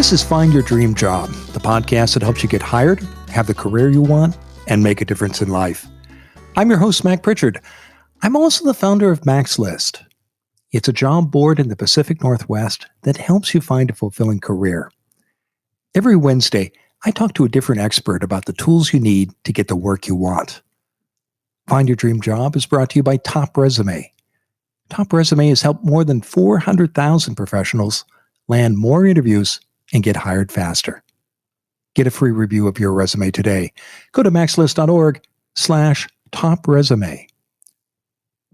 This is Find Your Dream Job, the podcast that helps you get hired, have the career you want, and make a difference in life. I'm your host, Mac Pritchard. I'm also the founder of Mac's List. It's a job board in the Pacific Northwest that helps you find a fulfilling career. Every Wednesday, I talk to a different expert about the tools you need to get the work you want. Find Your Dream Job is brought to you by Top Resume. Top Resume has helped more than 400,000 professionals land more interviews and get hired faster. Get a free review of your resume today. Go to maxlist.org/topresume.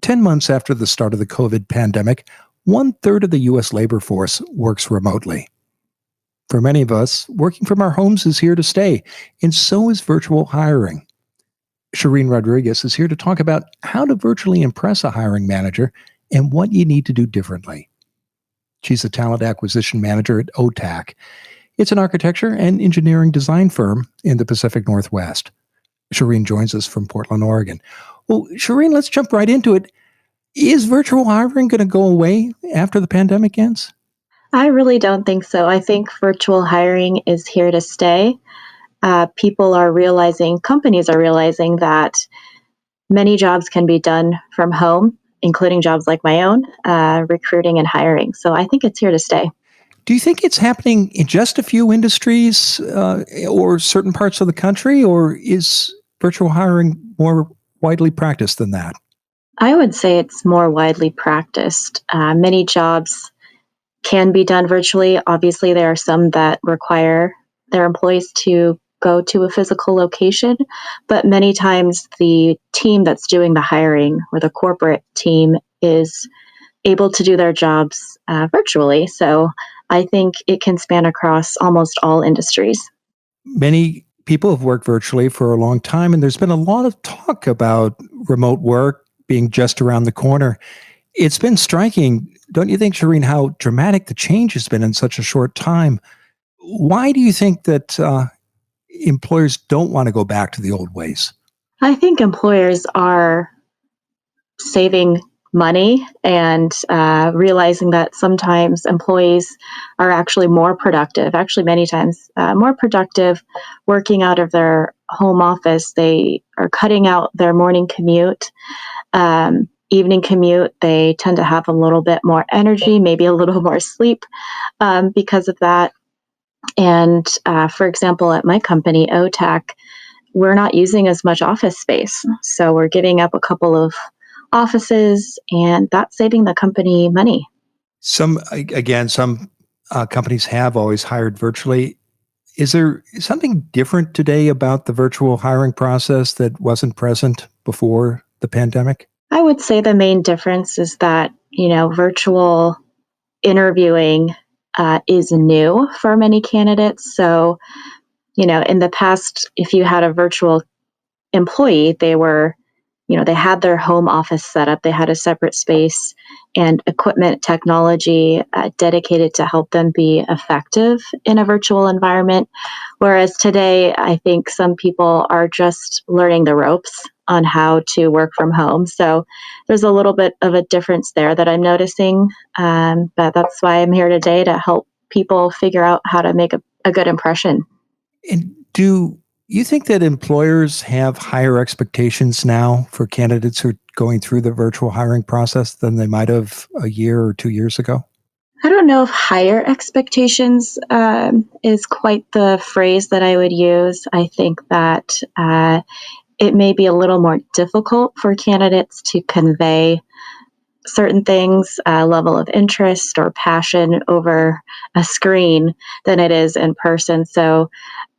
10 months after the start of the COVID pandemic, 1/3 of the U.S. labor force works remotely. For many of us, working from our homes is here to stay, and so is virtual hiring. Shereen Rodrigues is here to talk about how to virtually impress a hiring manager and what you need to do differently. She's a talent acquisition manager at OTAC. It's an architecture and engineering design firm in the Pacific Northwest. Shereen joins us from Portland, Oregon. Well, Shereen, let's jump right into it. Is virtual hiring going to go away after the pandemic ends? I really don't think so. I think virtual hiring is here to stay. Companies are realizing that many jobs can be done from home, including jobs like my own, recruiting and hiring. So I think it's here to stay. Do you think it's happening in just a few industries or certain parts of the country, or is virtual hiring more widely practiced than that? I would say it's more widely practiced. Many jobs can be done virtually. Obviously, there are some that require their employees to go to a physical location, but many times the team that's doing the hiring or the corporate team is able to do their jobs virtually. So I think it can span across almost all industries. Many people have worked virtually for a long time, and there's been a lot of talk about remote work being just around the corner. It's been striking, don't you think, Shereen, how dramatic the change has been in such a short time? Why do you think that employers don't want to go back to the old ways? I think employers are saving money and realizing that sometimes employees are actually more productive, many times more productive working out of their home office. They are cutting out their morning commute. Evening commute, they tend to have a little bit more energy, maybe a little more sleep because of that. And for example, at my company, OTAC, we're not using as much office space. So we're giving up a couple of offices, and that's saving the company money. Some companies have always hired virtually. Is there something different today about the virtual hiring process that wasn't present before the pandemic? I would say the main difference is that, virtual interviewing is new for many candidates. So, in the past, if you had a virtual employee, they had their home office set up, they had a separate space and equipment technology dedicated to help them be effective in a virtual environment. Whereas today, I think some people are just learning the ropes on how to work from home. So there's a little bit of a difference there that I'm noticing. But that's why I'm here today, to help people figure out how to make a good impression. And do you think that employers have higher expectations now for candidates who are going through the virtual hiring process than they might have a year or 2 years ago? I don't know if higher expectations is quite the phrase that I would use. I think that it may be a little more difficult for candidates to convey certain things, level of interest or passion over a screen than it is in person. So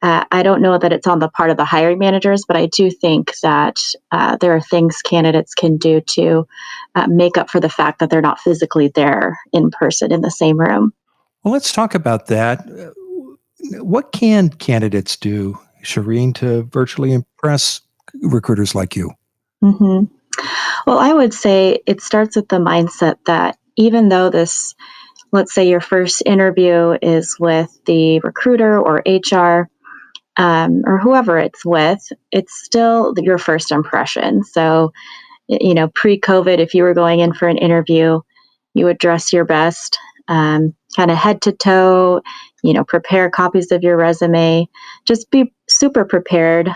I don't know that it's on the part of the hiring managers, but I do think that there are things candidates can do to make up for the fact that they're not physically there in person in the same room. Well, let's talk about that. What can candidates do, Shereen, to virtually impress recruiters like you? Mm-hmm. Well, I would say it starts with the mindset that even though let's say your first interview is with the recruiter or HR, or whoever it's with, it's still your first impression. So, pre-COVID, if you were going in for an interview, you would dress your best, kind of head to toe. prepare copies of your resume. Just be super prepared.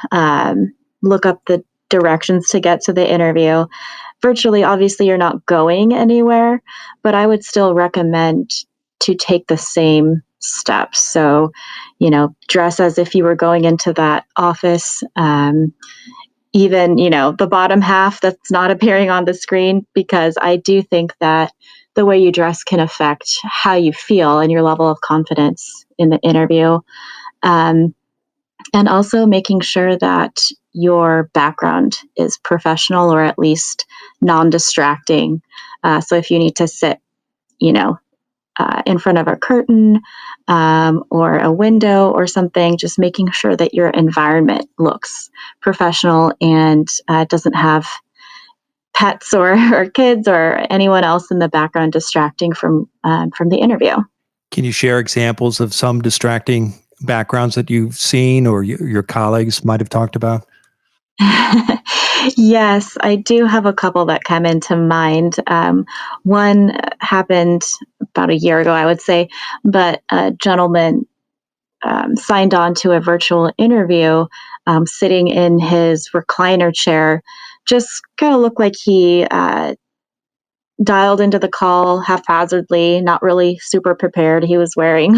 Look up the directions to get to the interview. Virtually, obviously, you're not going anywhere, but I would still recommend to take the same steps. So, dress as if you were going into that office. Even, the bottom half that's not appearing on the screen, because I do think that the way you dress can affect how you feel and your level of confidence in the interview. Um, and also making sure that your background is professional or at least non-distracting. So if you need to sit, in front of a curtain or a window or something, just making sure that your environment looks professional and doesn't have pets or kids or anyone else in the background distracting from the interview. Can you share examples of some distracting backgrounds that you've seen or your colleagues might have talked about? Yes, I do have a couple that come into mind. One happened about a year ago, I would say, but a gentleman signed on to a virtual interview sitting in his recliner chair. Just kind of looked like he dialed into the call haphazardly, not really super prepared. He was wearing,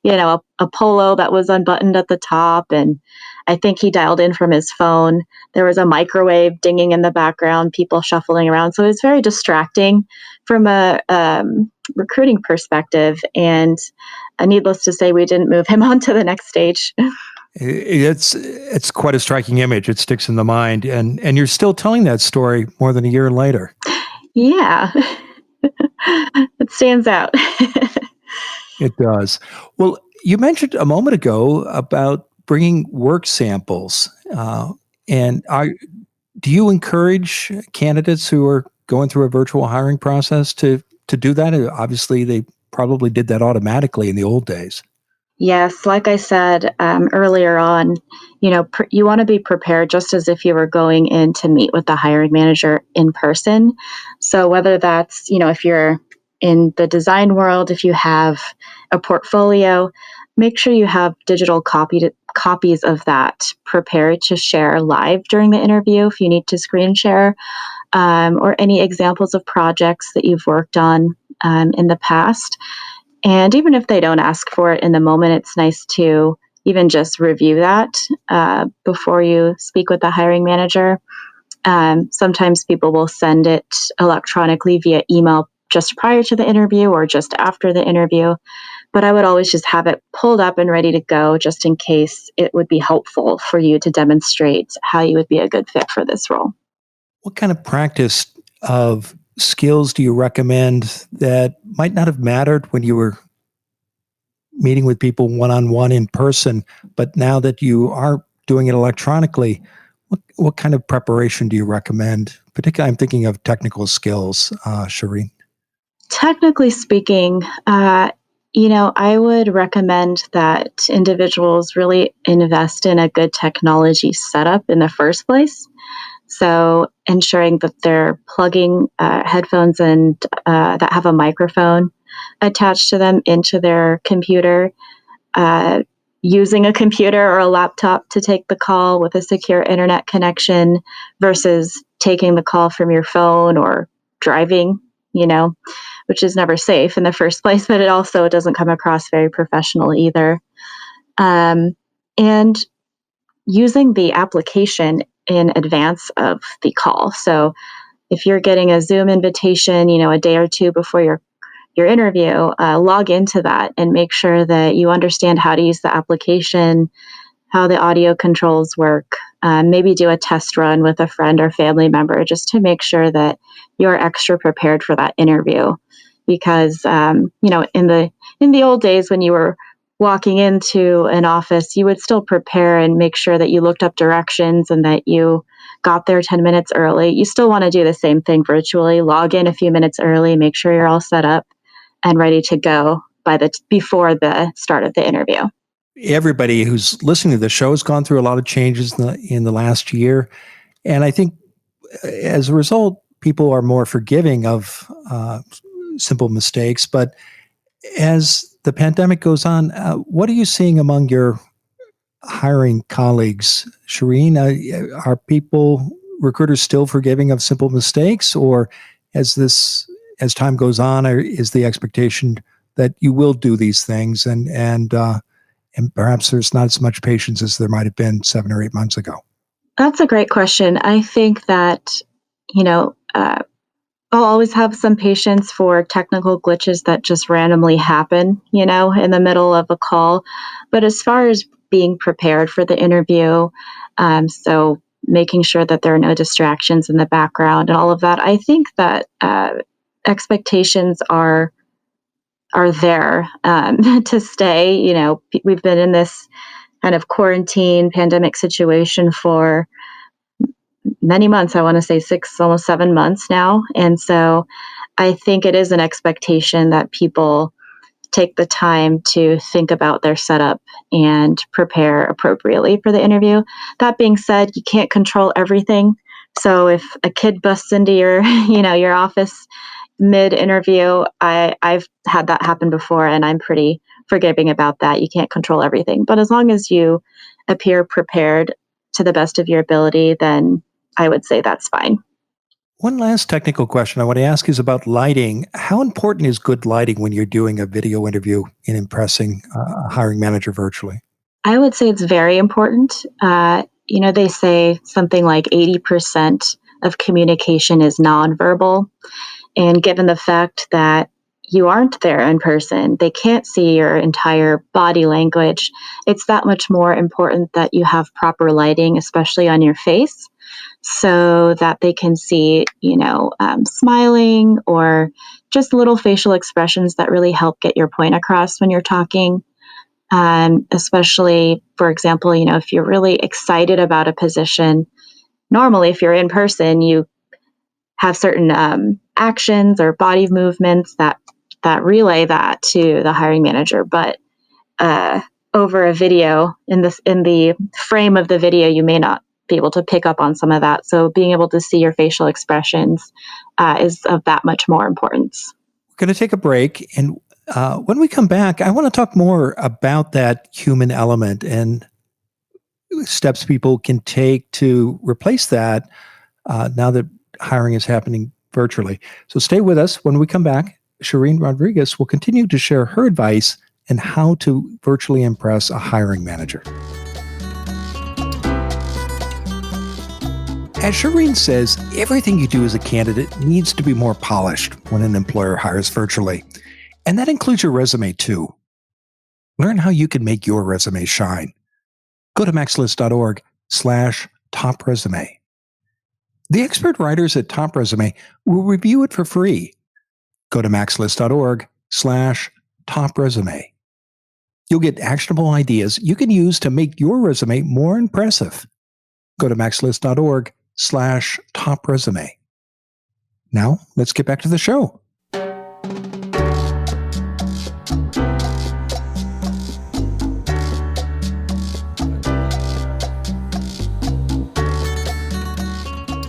a polo that was unbuttoned at the top, and I think he dialed in from his phone. There was a microwave dinging in the background, people shuffling around. So it was very distracting from a recruiting perspective. And needless to say, we didn't move him on to the next stage. It's quite a striking image. It sticks in the mind, and you're still telling that story more than a year later. Yeah, it stands out. It does. Well, you mentioned a moment ago about bringing work samples, and do you encourage candidates who are going through a virtual hiring process to do that? Obviously, they probably did that automatically in the old days. Yes, like I said earlier on, you want to be prepared just as if you were going in to meet with the hiring manager in person. So whether that's, if you're in the design world, if you have a portfolio, make sure you have digital copies of that prepared to share live during the interview if you need to screen share, or any examples of projects that you've worked on in the past. And even if they don't ask for it in the moment, it's nice to even just review that before you speak with the hiring manager. Sometimes people will send it electronically via email just prior to the interview or just after the interview. But I would always just have it pulled up and ready to go just in case it would be helpful for you to demonstrate how you would be a good fit for this role. What kind of practice of skills do you recommend that might not have mattered when you were meeting with people one-on-one in person, but now that you are doing it electronically, what kind of preparation do you recommend? Particularly, I'm thinking of technical skills, Shereen. Technically speaking, I would recommend that individuals really invest in a good technology setup in the first place. So ensuring that they're plugging headphones and that have a microphone attached to them into their computer, uh, using a computer or a laptop to take the call with a secure internet connection versus taking the call from your phone or driving, which is never safe in the first place, but it doesn't come across very professional either. And using the application in advance of the call. So if you're getting a Zoom invitation, a day or two before your interview, log into that and make sure that you understand how to use the application, how the audio controls work. Maybe do a test run with a friend or family member just to make sure that you're extra prepared for that interview. Because in the old days when you were walking into an office, you would still prepare and make sure that you looked up directions and that you got there 10 minutes early. You still want to do the same thing virtually. Log in a few minutes early, make sure you're all set up and ready to go before the start of the interview. Everybody who's listening to the show has gone through a lot of changes in the last year. And I think as a result, people are more forgiving of simple mistakes. But as the pandemic goes on, what are you seeing among your hiring colleagues? Shereen, are recruiters still forgiving of simple mistakes, or as time goes on, is the expectation that you will do these things, and perhaps there's not as much patience as there might have been 7 or 8 months ago? That's a great question. I think that, you know, I'll always have some patience for technical glitches that just randomly happen, in the middle of a call. But as far as being prepared for the interview, so making sure that there are no distractions in the background and all of that, I think that expectations are there to stay. We've been in this kind of quarantine pandemic situation for many months. I want to say 6, almost 7 months now. And so I think it is an expectation that people take the time to think about their setup and prepare appropriately for the interview. That being said, you can't control everything. So if a kid busts into your, your office mid-interview, I've had that happen before, and I'm pretty forgiving about that. You can't control everything. But as long as you appear prepared to the best of your ability, then I would say that's fine. One last technical question I want to ask is about lighting. How important is good lighting when you're doing a video interview in impressing a hiring manager virtually? I would say it's very important. They say something like 80% of communication is nonverbal. And given the fact that you aren't there in person, they can't see your entire body language, it's that much more important that you have proper lighting, especially on your face, so that they can see, smiling or just little facial expressions that really help get your point across when you're talking. Especially, for example, if you're really excited about a position, normally if you're in person, you have certain actions or body movements that relay that to the hiring manager. But over a video, in the frame of the video, you may not be able to pick up on some of that. So being able to see your facial expressions is of that much more importance. We're going to take a break, and when we come back, I want to talk more about that human element and steps people can take to replace that now that hiring is happening virtually. So stay with us. When we come back, Shereen Rodrigues will continue to share her advice and how to virtually impress a hiring manager. As Shereen says, everything you do as a candidate needs to be more polished when an employer hires virtually. And that includes your resume too. Learn how you can make your resume shine. Go to maxlist.org/top resume. The expert writers at Top Resume will review it for free. Go to maxlist.org/top resume. You'll get actionable ideas you can use to make your resume more impressive. Go to maxlist.org/top resume. Now, let's get back to the show.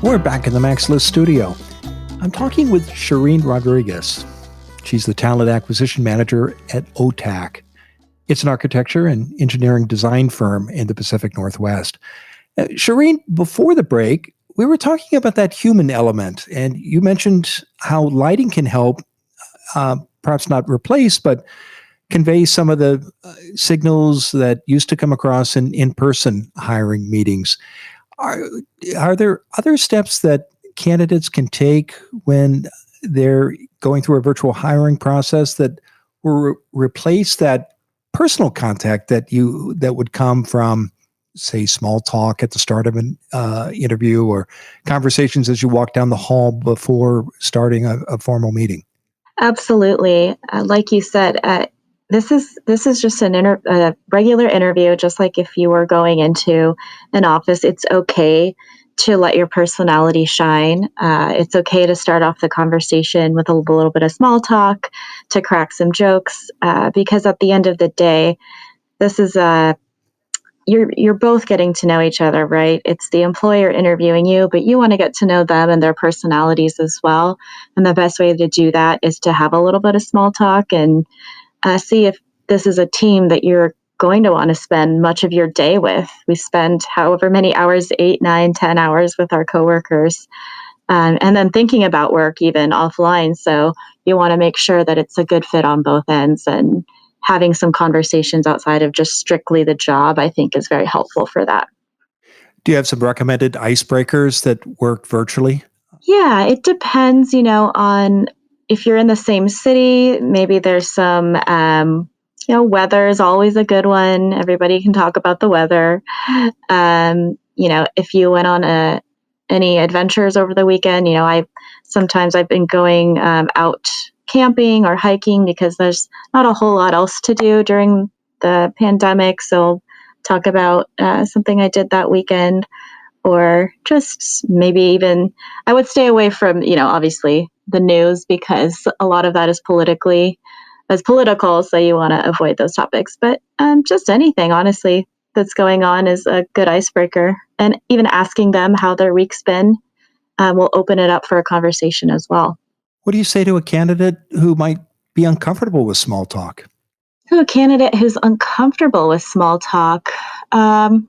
We're back in the Max List studio. I'm talking with Shereen Rodrigues. She's the Talent Acquisition Manager at OTAC. It's an architecture and engineering design firm in the Pacific Northwest. Shereen, before the break, we were talking about that human element, and you mentioned how lighting can help, perhaps not replace, but convey some of the signals that used to come across in in-person hiring meetings. Are there other steps that candidates can take when they're going through a virtual hiring process that will replace that personal contact that would come from, say, small talk at the start of an interview or conversations as you walk down the hall before starting a formal meeting? Absolutely. Like you said, this is just a regular interview, just like if you were going into an office. It's okay to let your personality shine. It's okay to start off the conversation with a little bit of small talk, to crack some jokes, because at the end of the day, this is you're both getting to know each other, right? It's the employer interviewing you, but you want to get to know them and their personalities as well. And the best way to do that is to have a little bit of small talk and see if this is a team that you're going to want to spend much of your day with. We spend however many hours, 8, 9, 10 hours with our coworkers, and then thinking about work even offline. So you want to make sure that it's a good fit on both ends, and having some conversations outside of just strictly the job, I think, is very helpful for that. Do you have some recommended icebreakers that work virtually? Yeah, it depends, on if you're in the same city. Maybe there's some, weather is always a good one. Everybody can talk about the weather. If you went on any adventures over the weekend, I've been going out camping or hiking because there's not a whole lot else to do during the pandemic. So talk about something I did that weekend, or just maybe even I would stay away from, obviously the news, because a lot of that is political. So you want to avoid those topics. But just anything, honestly, that's going on is a good icebreaker. And even asking them how their week's been will open it up for a conversation as well. What do you say to a candidate who might be uncomfortable with small talk? To a candidate who's uncomfortable with small talk, I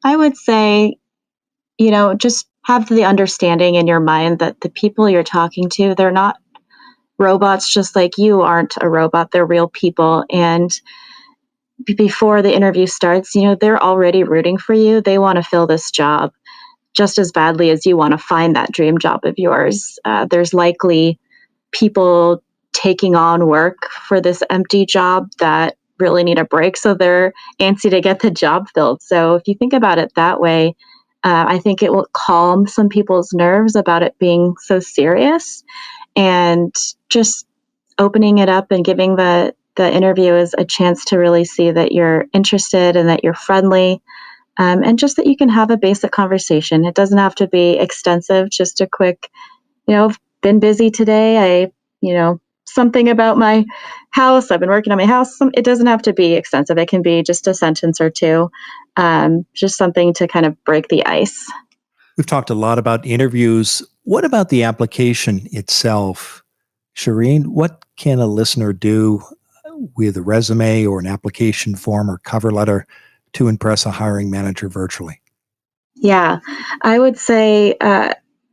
would say, just have the understanding in your mind that the people you're talking to, they're not robots, just like you aren't a robot. They're real people. And before the interview starts, they're already rooting for you. They want to fill this job just as badly as you want to find that dream job of yours. There's likely people taking on work for this empty job that really need a break. So they're antsy to get the job filled. So if you think about it that way, I think it will calm some people's nerves about it being so serious, and just opening it up and giving the interviewers a chance to really see that you're interested and that you're friendly, and just that you can have a basic conversation. It doesn't have to be extensive, just a quick, been busy today. Something about my house. I've been working on my house. It doesn't have to be extensive. It can be just a sentence or two, just something to kind of break the ice. We've talked a lot about interviews. What about the application itself? Shereen, what can a listener do with a resume or an application form or cover letter to impress a hiring manager virtually? Yeah, I would say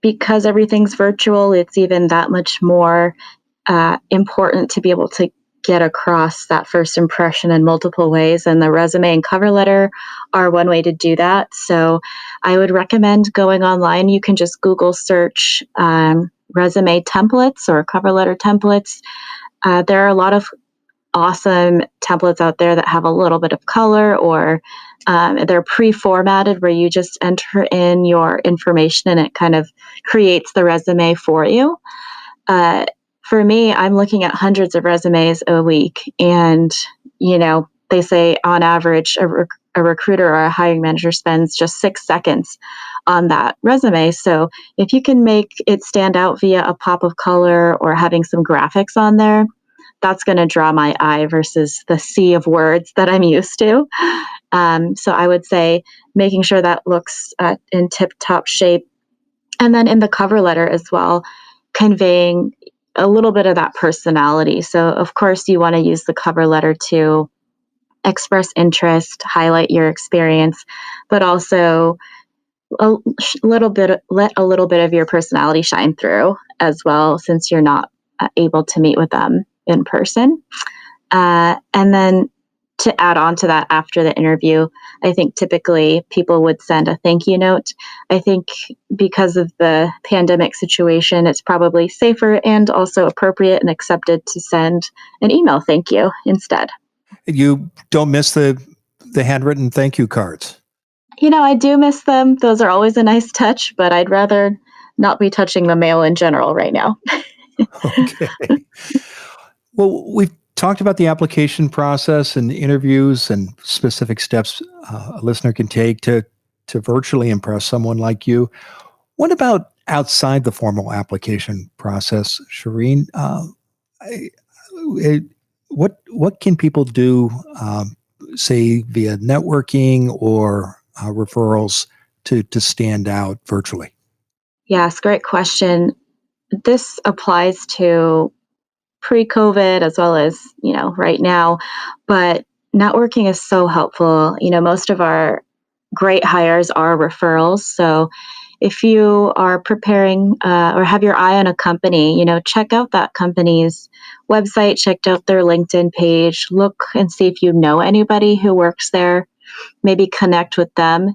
because everything's virtual, it's even that much more important to be able to get across that first impression in multiple ways. And the resume and cover letter are one way to do that. So I would recommend going online. You can just Google search resume templates or cover letter templates. There are a lot of awesome templates out there that have a little bit of color, or they're pre-formatted where you just enter in your information and it kind of creates the resume for you. For me, I'm looking at hundreds of resumes a week, and they say on average a recruiter or a hiring manager spends just 6 seconds on that resume. So if you can make it stand out via a pop of color or having some graphics on there, that's going to draw my eye versus the sea of words that I'm used to. So I would say making sure that looks in tip-top shape. And then in the cover letter as well, conveying a little bit of that personality. So of course you want to use the cover letter to express interest, highlight your experience, but also let a little bit of your personality shine through as well, since you're not able to meet with them in person. And then to add on to that, after the interview, I think typically people would send a thank you note. I think because of the pandemic situation, it's probably safer and also appropriate and accepted to send an email thank you instead. You don't miss the handwritten thank you cards. I do miss them. Those are always a nice touch, but I'd rather not be touching the mail in general right now. Okay. Well, we've talked about the application process and interviews and specific steps a listener can take to virtually impress someone like you. What about outside the formal application process, Shereen? I- it- what can people do, say via networking or referrals, to stand out virtually? Yes, great question. This applies to pre-COVID as well as, right now. But networking is so helpful. Most of our great hires are referrals. So if you are preparing or have your eye on a company, check out that company's website, check out their LinkedIn page, look and see if you know anybody who works there, maybe connect with them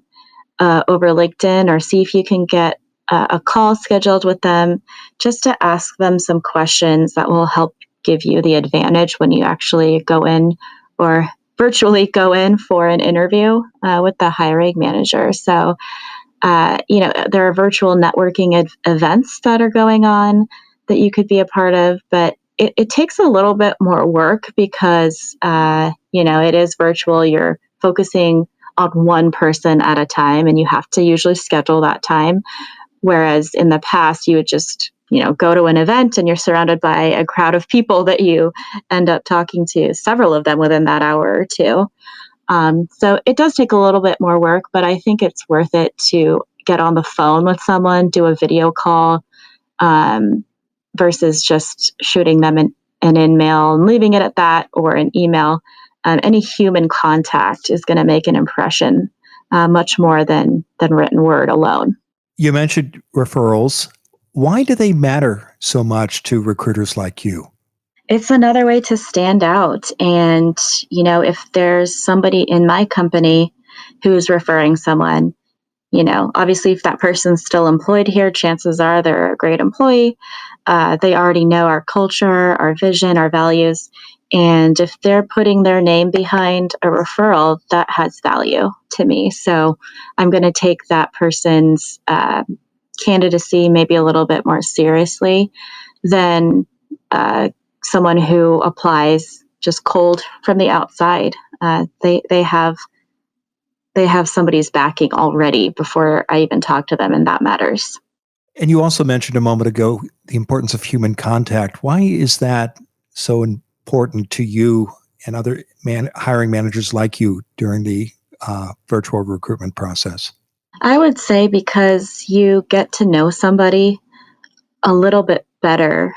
over LinkedIn, or see if you can get a call scheduled with them just to ask them some questions that will help give you the advantage when you actually go in or virtually go in for an interview with the hiring manager. So, there are virtual networking events that are going on that you could be a part of, but it takes a little bit more work because, it is virtual. You're focusing on one person at a time, and you have to usually schedule that time. Whereas in the past, you would just, go to an event and you're surrounded by a crowd of people that you end up talking to, several of them within that hour or two. So it does take a little bit more work, but I think it's worth it to get on the phone with someone, do a video call, versus just shooting them an email and leaving it at that, or an email. Any human contact is going to make an impression much more than written word alone. You mentioned referrals. Why do they matter so much to recruiters like you? It's another way to stand out. And, if there's somebody in my company who's referring someone, obviously if that person's still employed here, chances are they're a great employee. They already know our culture, our vision, our values. And if they're putting their name behind a referral, that has value to me. So I'm going to take that person's candidacy maybe a little bit more seriously than someone who applies just cold from the outside. They have somebody's backing already before I even talk to them, and that matters. And you also mentioned a moment ago the importance of human contact. Why is that so important to you and other hiring managers like you during the virtual recruitment process? I would say because you get to know somebody a little bit better.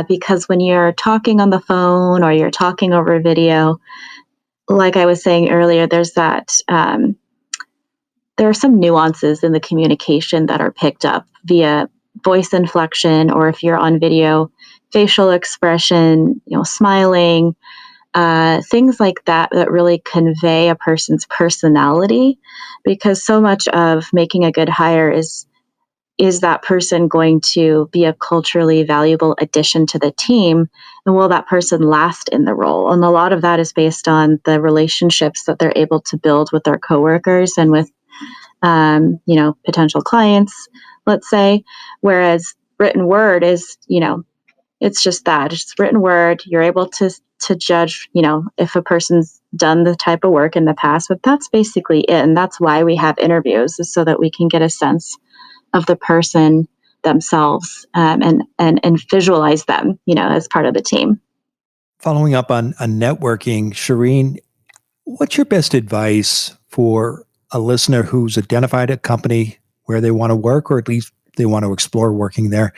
Because when you're talking on the phone or you're talking over video, like I was saying earlier, there's that there are some nuances in the communication that are picked up via voice inflection, or if you're on video, facial expression, smiling, things like that really convey a person's personality, because so much of making a good hire is that person going to be a culturally valuable addition to the team? And will that person last in the role? And a lot of that is based on the relationships that they're able to build with their coworkers and with, potential clients, let's say. Whereas written word is, it's just that. It's written word. You're able to judge, if a person's done the type of work in the past, but that's basically it. And that's why we have interviews, is so that we can get a sense of the person themselves, and visualize them, as part of the team. Following up on networking, Shereen, what's your best advice for a listener who's identified a company where they want to work, or at least they want to explore working there,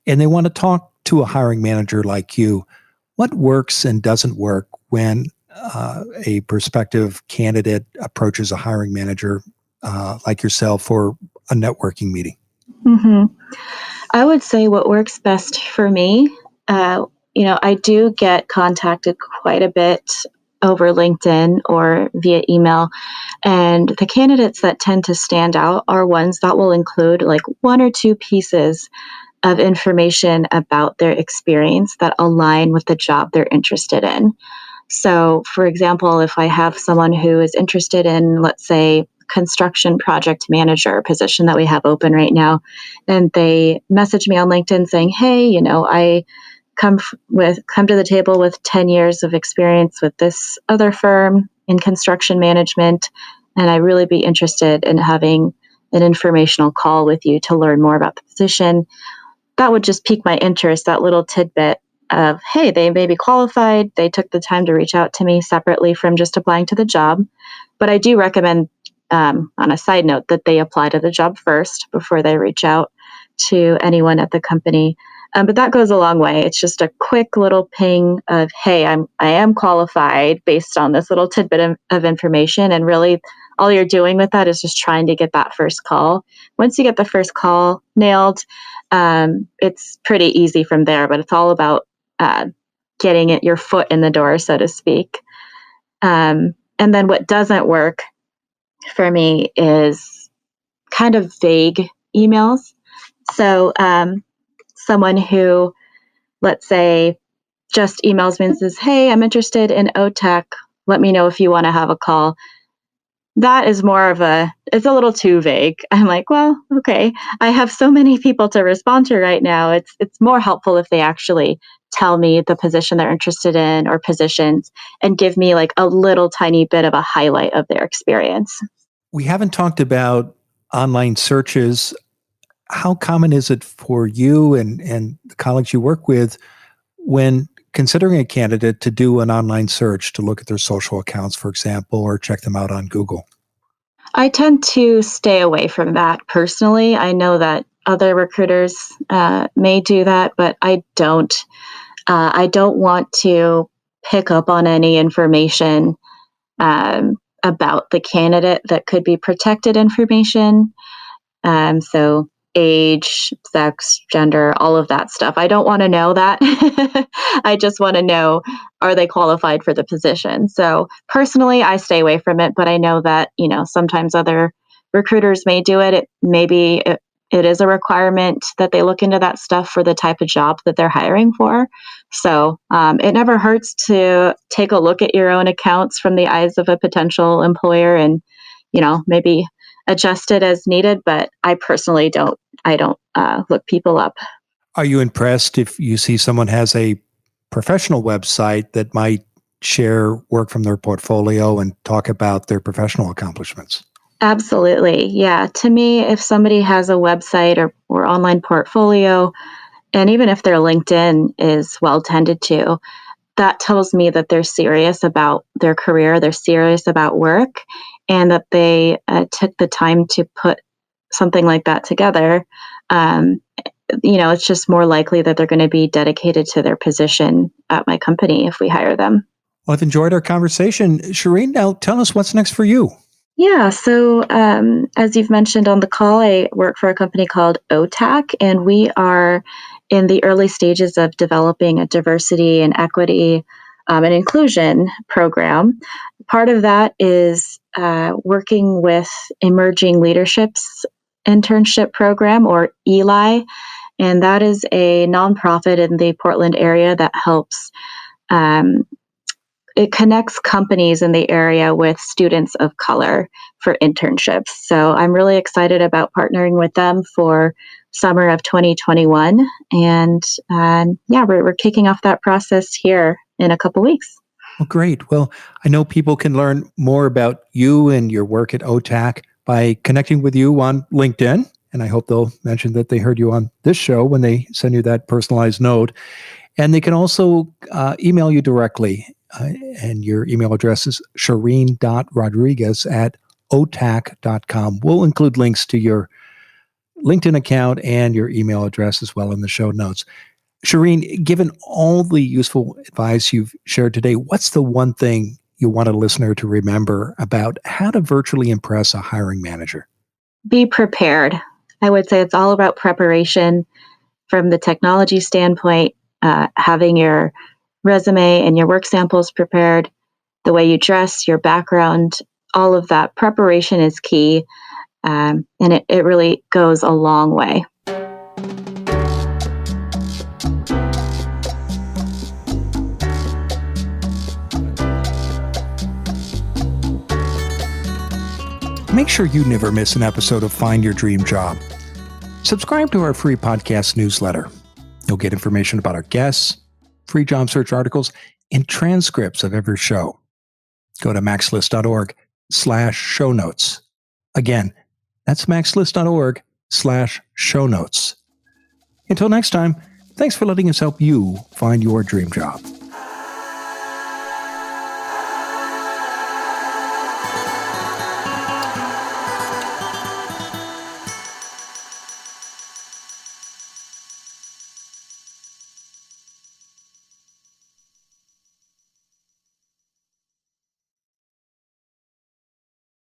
and they want to talk to a hiring manager like you? What works and doesn't work when a prospective candidate approaches a hiring manager like yourself for a networking meeting? Mm-hmm. I would say what works best for me, I do get contacted quite a bit over LinkedIn or via email. And the candidates that tend to stand out are ones that will include like one or two pieces of information about their experience that align with the job they're interested in. So, for example, if I have someone who is interested in, let's say, construction project manager position that we have open right now, and they message me on LinkedIn saying, "Hey, I come to the table with 10 years of experience with this other firm in construction management, and I really be interested in having an informational call with you to learn more about the position." That would just pique my interest, that little tidbit of, hey, they may be qualified. They took the time to reach out to me separately from just applying to the job. But I do recommend, on a side note, that they apply to the job first before they reach out to anyone at the company. But that goes a long way. It's just a quick little ping of, hey, I am qualified based on this little tidbit of information. And really all you're doing with that is just trying to get that first call. Once you get the first call nailed, it's pretty easy from there, but it's all about getting your foot in the door, so to speak. And then what doesn't work for me is kind of vague emails. So someone who, let's say, just emails me and says, hey, I'm interested in OTech. Let me know if you want to have a call. That is it's a little too vague. I'm like, well, okay, I have so many people to respond to right now. It's more helpful if they actually tell me the position they're interested in or positions and give me like a little tiny bit of a highlight of their experience. We haven't talked about online searches. How common is it for you and the colleagues you work with when considering a candidate to do an online search to look at their social accounts, for example, or check them out on Google? I tend to stay away from that personally. I know that other recruiters may do that, but I don't. I don't want to pick up on any information about the candidate that could be protected information. So age, sex, gender, all of that stuff. I don't want to know that. I just want to know, are they qualified for the position? So personally, I stay away from it, but I know that, sometimes other recruiters may do it. It is a requirement that they look into that stuff for the type of job that they're hiring for. So it never hurts to take a look at your own accounts from the eyes of a potential employer and, maybe adjust it as needed. But I personally don't look people up. Are you impressed if you see someone has a professional website that might share work from their portfolio and talk about their professional accomplishments? Absolutely. Yeah. To me, if somebody has a website or online portfolio, and even if their LinkedIn is well tended to, that tells me that they're serious about their career, they're serious about work, and that they took the time to put something like that together. It's just more likely that they're going to be dedicated to their position at my company if we hire them. Well, I've enjoyed our conversation. Shereen, now tell us what's next for you. Yeah, so as you've mentioned on the call, I work for a company called OTAC, and we are in the early stages of developing a diversity and equity and inclusion program. Part of that is working with Emerging Leaderships Internship Program, or ELI, and that is a nonprofit in the Portland area that helps it connects companies in the area with students of color for internships. So I'm really excited about partnering with them for summer of 2021. And we're kicking off that process here in a couple weeks. Well, great. Well, I know people can learn more about you and your work at OTAC by connecting with you on LinkedIn. And I hope they'll mention that they heard you on this show when they send you that personalized note. And they can also email you directly. And your email address is shereen.rodrigues@otac.com. We'll include links to your LinkedIn account and your email address as well in the show notes. Shereen, given all the useful advice you've shared today, what's the one thing you want a listener to remember about how to virtually impress a hiring manager? Be prepared. I would say it's all about preparation from the technology standpoint, having your resume and your work samples prepared, the way you dress, your background, all of that. Preparation is key, and it really goes a long way. Make sure you never miss an episode of Find Your Dream Job. Subscribe to our free podcast newsletter. You'll get information about our guests, free job search articles, and transcripts of every show. Go to maxlist.org/show notes. Again, that's maxlist.org/show notes. Until next time, thanks for letting us help you find your dream job.